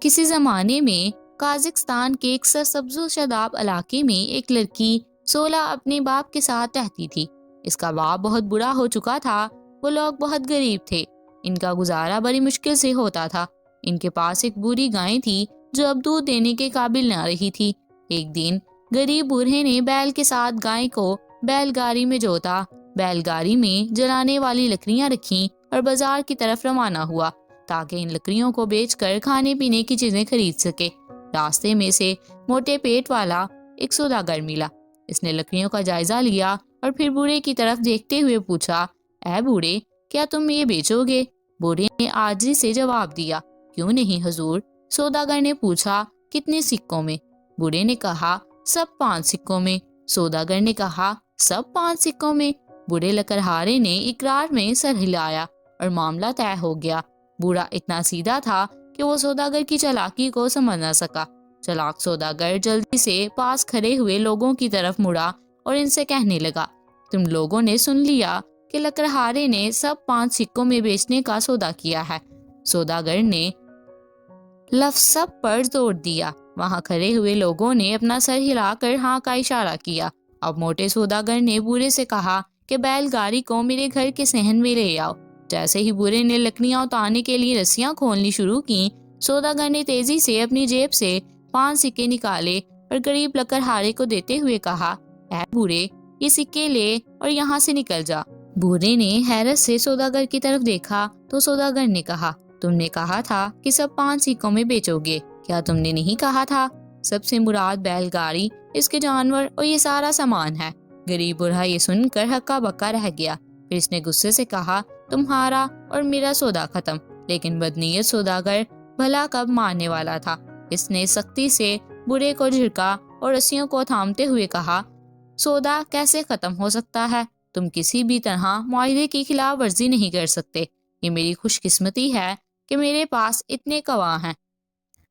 کسی زمانے میں قازقستان کے ایک سرسبز و شاداب علاقے میں ایک لڑکی سولہ اپنے باپ کے ساتھ رہتی تھی۔ اس کا باپ بہت بوڑھا ہو چکا تھا، وہ لوگ بہت غریب تھے، ان کا گزارا بڑی مشکل سے ہوتا تھا۔ ان کے پاس ایک بوڑھی گائے تھی جو اب دودھ دینے کے قابل نہ رہی تھی۔ ایک دن غریب بوڑھے نے بیل کے ساتھ گائے کو بیل گاڑی میں جوتا، بیل گاڑی میں جلانے والی لکڑیاں رکھیں اور بازار کی طرف روانہ ہوا تاکہ ان لکڑیوں کو بیچ کر کھانے پینے کی چیزیں خرید سکے۔ راستے میں سے موٹے پیٹ والا ایک سوداگر ملا۔ اس نے لکڑیوں کا جائزہ لیا اور پھر بوڑھے کی طرف دیکھتے ہوئے پوچھا، اے بوڑھے، کیا تم یہ بیچو گے؟ بوڑھے نے عاجزی سے جواب دیا، کیوں نہیں حضور۔ سوداگر نے پوچھا، کتنے سکوں میں؟ بوڑھے نے کہا، سب 5 سکوں میں۔ سوداگر نے کہا، سب 5 سکوں میں؟ بوڑھے لکڑہارے نے اقرار میں سر ہلایا اور معاملہ طے ہو گیا۔ بوڑھا اتنا سیدھا تھا کہ وہ سوداگر کی چالاکی کو سمجھ نہ سکا۔ چالاک سوداگر جلدی سے پاس کھڑے ہوئے لوگوں کی طرف مڑا اور ان سے کہنے لگا، تم لوگوں نے سن لیا کہ لکڑہارے نے سب 5 سکوں میں بیچنے کا سودا کیا ہے۔ سوداگر نے لفظ سب پر زور دیا۔ وہاں کھڑے ہوئے لوگوں نے اپنا سر ہلا کر ہاں کا اشارہ کیا۔ اب موٹے سوداگر نے بوڑھے سے کہا کہ بیل گاڑی کو میرے گھر کے صحن میں لے آؤ۔ جیسے ہی بوڑھے نے لکڑیاں اتارنے کے لیے رسیاں کھولنی شروع کی، سوداگر نے تیزی سے اپنی جیب سے 5 سکے نکالے اور غریب لکڑہارے کو دیتے ہوئے کہا، اے بوڑھے، یہ سکے لے اور یہاں سے نکل جا۔ بوڑھے نے حیرت سے سوداگر کی طرف دیکھا تو سوداگر نے کہا، تم نے کہا تھا کہ سب 5 سکوں میں بیچو گے، کیا تم نے نہیں کہا تھا؟ سب سے مراد بیل گاڑی، اس کے جانور اور یہ سارا سامان ہے۔ غریب بوڑھا یہ سن کر ہکا بکا رہ گیا۔ پھر اس نے غصے سے کہا، تمہارا اور میرا سودا ختم۔ لیکن بدنیت سوداگر بھلا کب ماننے والا تھا۔ اس نے سختی سے بوڑھے کو جھڑکا اور رسیوں کو تھامتے ہوئے کہا، سودا کیسے ختم ہو سکتا ہے؟ تم کسی بھی طرح معاہدے کی خلاف ورزی نہیں کر سکتے۔ یہ میری خوش قسمتی ہے کہ میرے پاس اتنے گواہ ہیں۔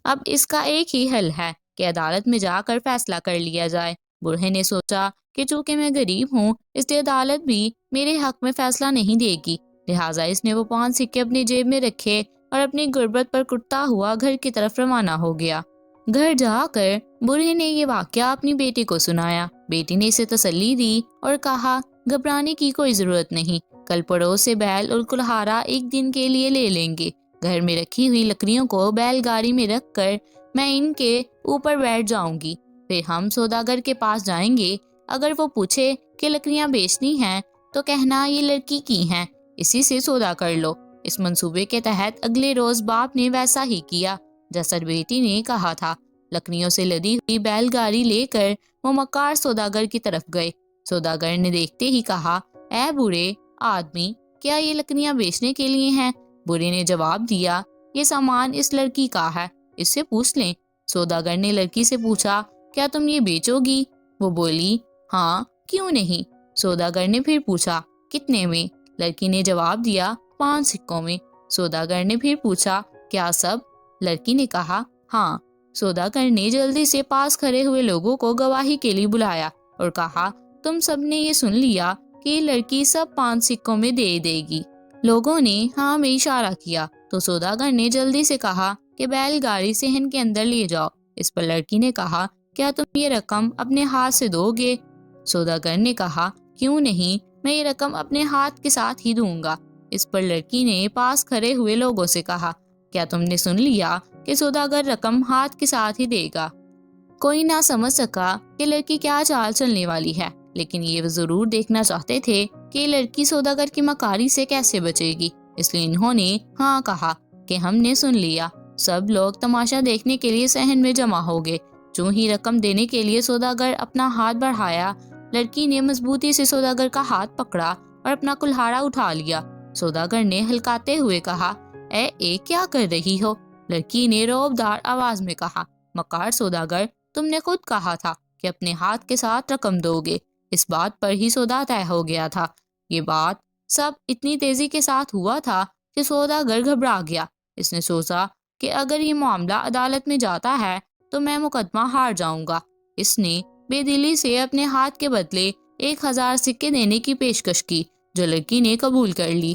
اب اس کا ایک ہی حل ہے کہ عدالت میں جا کر فیصلہ کر لیا جائے۔ بوڑھے نے سوچا کہ چونکہ میں غریب ہوں، اس لیے عدالت بھی میرے حق میں فیصلہ نہیں دے گی، لہٰذا اس نے وہ 5 سکے اپنی جیب میں رکھے اور اپنی غربت پر کٹتا ہوا گھر کی طرف روانہ ہو گیا۔ گھر جا کر بوڑھے نے یہ واقعہ اپنی بیٹی کو سنایا۔ بیٹی نے اسے تسلی دی اور کہا، گھبرانے کی کوئی ضرورت نہیں، کل پڑوس سے بیل اور کلہارا ایک دن کے لیے لے لیں گے۔ گھر میں رکھی ہوئی لکڑیوں کو بیل گاڑی میں رکھ کر میں ان کے اوپر بیٹھ جاؤں گی، پھر ہم سوداگر کے پاس جائیں گے۔ اگر وہ پوچھے کہ لکڑیاں بیچنی ہیں تو کہنا یہ لڑکی کی ہیں، اسی سے سودا کر لو۔ اس منصوبے کے تحت اگلے روز باپ نے ویسا ہی کیا جیسا بیٹی نے کہا تھا۔ لکڑیوں سے لدی ہوئی بیل گاڑی لے کر وہ مکار سوداگر کی طرف گئے۔ سوداگر نے دیکھتے ہی کہا، اے بوڑھے آدمی، کیا یہ لکڑیاں بیچنے کے لیے ہیں؟ بوڑھے نے جواب دیا، یہ سامان اس لڑکی کا ہے، اس سے پوچھ لیں۔ سوداگر نے لڑکی سے پوچھا، کیا تم یہ بیچو گی؟ وہ بولی، ہاں، کیوں نہیں۔ سوداگر نے پھر پوچھا، کتنے میں؟ لڑکی نے جواب دیا، 5 سکوں میں۔ سوداگر نے پھر پوچھا، کیا سب؟ لڑکی نے کہا، ہاں۔ سوداگر نے جلدی سے پاس کھڑے ہوئے لوگوں کو گواہی کے لیے بلایا اور کہا، تم سب نے یہ سن لیا کہ یہ لڑکی سب 5 سکوں میں دے دے گی۔ لوگوں نے ہاں میں اشارہ کیا تو سوداگر نے جلدی سے کہا کہ بیل گاڑی صحن کے اندر لے جاؤ۔ اس پر لڑکی نے کہا، کیا تم یہ رقم اپنے ہاتھ سے دو گے؟ سوداگر نے کہا، کیوں نہیں، میں یہ رقم اپنے ہاتھ کے ساتھ ہی دوں گا۔ اس پر لڑکی نے پاس کھڑے ہوئے لوگوں سے کہا، کیا تم نے سن لیا کہ سوداگر رقم ہاتھ کے ساتھ ہی دے گا؟ کوئی نہ سمجھ سکا کہ لڑکی کیا چال چلنے والی ہے، لیکن یہ ضرور دیکھنا چاہتے تھے کہ لڑکی سوداگر کی مکاری سے کیسے بچے گی، اس لیے انہوں نے ہاں کہا کہ ہم نے سن لیا۔ سب لوگ تماشا دیکھنے کے لیے صحن میں جمع ہو گئے۔ جو ہی رقم دینے کے لیے سوداگر اپنا ہاتھ بڑھایا، لڑکی نے مضبوطی سے سوداگر کا ہاتھ پکڑا اور اپنا کلہاڑا اٹھا لیا۔ سوداگر نے ہلکاتے ہوئے کہا، اے کیا کر رہی ہو؟ لڑکی نے روبدار آواز میں کہا، مکار سوداگر، تم نے خود کہا تھا کہ اپنے ہاتھ کے ساتھ رقم دو گے۔ اس بات پر ہی سودا طے ہو گیا تھا۔ یہ بات سب اتنی تیزی کے ساتھ ہوا تھا کہ سوداگر گھبرا گیا۔ اس نے سوچا کہ اگر یہ معاملہ عدالت میں جاتا ہے تو میں مقدمہ ہار جاؤں گا۔ اس نے بے دلی سے اپنے ہاتھ کے بدلے 1000 سکے دینے کی پیشکش کی، جو لڑکی نے قبول کر لی۔